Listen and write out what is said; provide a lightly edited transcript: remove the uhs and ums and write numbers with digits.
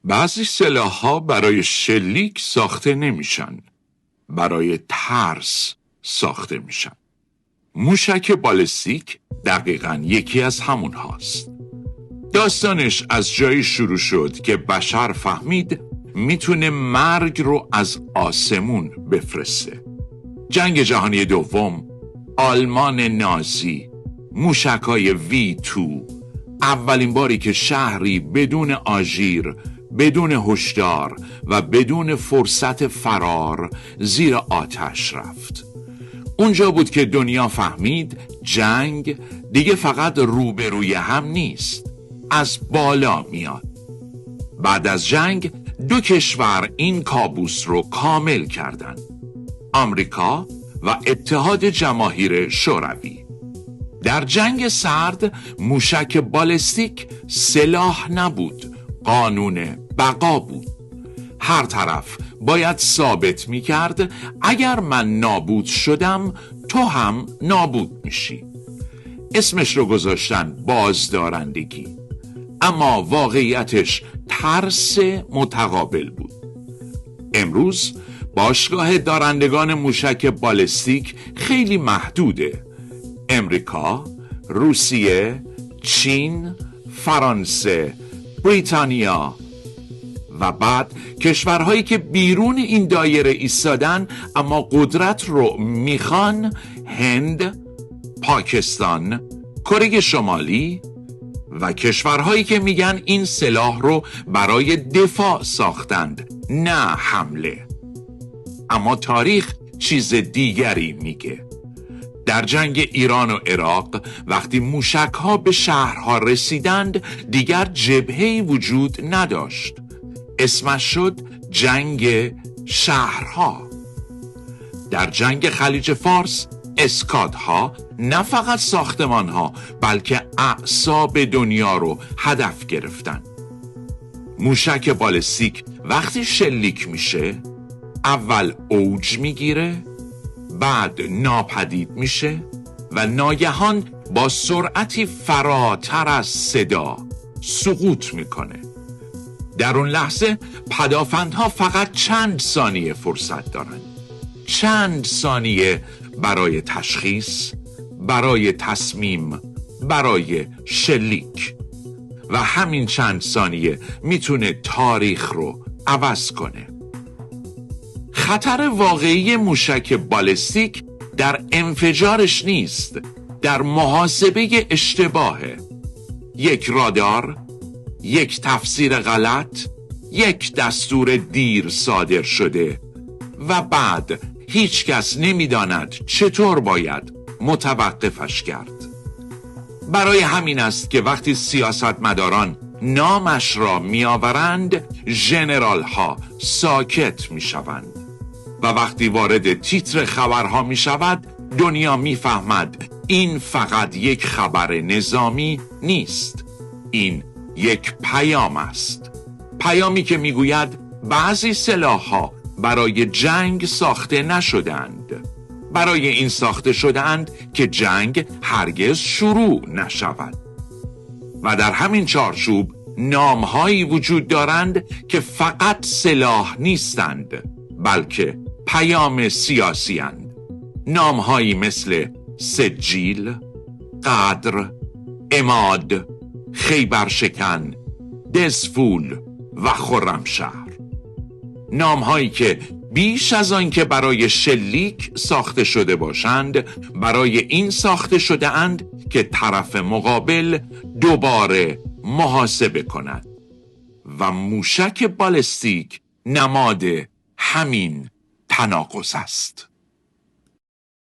بعضی سلاح‌ها برای شلیک ساخته نمیشن. برای ترس ساخته میشن. موشک بالستیک دقیقاً یکی از همون هاست. داستانش از جایی شروع شد که بشر فهمید میتونه مرگ رو از آسمون بفرسته. جنگ جهانی دوم، آلمان نازی، موشکای V2، اولین باری که شهری بدون آژیر، بدون هشدار و بدون فرصت فرار زیر آتش رفت. اونجا بود که دنیا فهمید جنگ دیگه فقط روبروی هم نیست، از بالا میاد. بعد از جنگ 2 کشور این کابوس رو کامل کردن: آمریکا و اتحاد جماهیر شوروی. در جنگ سرد موشک بالستیک سلاح نبود، قانون بقا بود. هر طرف باید ثابت می کرد اگر من نابود شدم تو هم نابود میشی. اسمش رو گذاشتن بازدارندگی، اما واقعیتش ترس متقابل بود. امروز باشگاه دارندگان موشک بالستیک خیلی محدوده. امریکا، روسیه، چین، فرانسه، بریتانیا و بعد کشورهایی که بیرون این دایره ایستادن اما قدرت رو میخوان: هند، پاکستان، کره شمالی و کشورهایی که میگن این سلاح رو برای دفاع ساختند، نه حمله. اما تاریخ چیز دیگری میگه. در جنگ ایران و عراق وقتی موشک‌ها به شهرها رسیدند دیگر جبهه‌ای وجود نداشت. اسمش شد جنگ شهرها. در جنگ خلیج فارس اسکادها نه فقط ساختمانها بلکه اعصاب دنیا رو هدف گرفتن. موشک بالستیک وقتی شلیک میشه اول اوج میگیره، بعد ناپدید میشه و ناگهان با سرعتی فراتر از صدا سقوط میکنه. در اون لحظه پدافندها فقط چند ثانیه فرصت دارن. چند ثانیه برای تشخیص، برای تصمیم، برای شلیک. و همین چند ثانیه میتونه تاریخ رو عوض کنه. خطر واقعی موشک بالستیک در انفجارش نیست، در محاسبه اشتباهه. یک رادار، یک تفسیر غلط، یک دستور دیر صادر شده و بعد هیچ کس نمیداند چطور باید متوقفش کرد. برای همین است که وقتی سیاستمداران نامش را میآورند ژنرال ها ساکت میشوند و وقتی وارد تیتر خبرها میشود دنیا میفهمد این فقط یک خبر نظامی نیست، این یک پیام است. پیامی که میگوید بعضی سلاح‌ها برای جنگ ساخته نشدند، برای این ساخته شدند که جنگ هرگز شروع نشود. و در همین چارچوب نام‌هایی وجود دارند که فقط سلاح نیستند بلکه پیام سیاسی اند. نام‌هایی مثل سجیل، قدر، عماد، خیبرشکن، دزفول و خرمشهر. نام‌هایی که بیش از آن که برای شلیک ساخته شده باشند برای این ساخته شده اند که طرف مقابل دوباره محاسبه کند. و موشک بالستیک نماد همین تناقض است.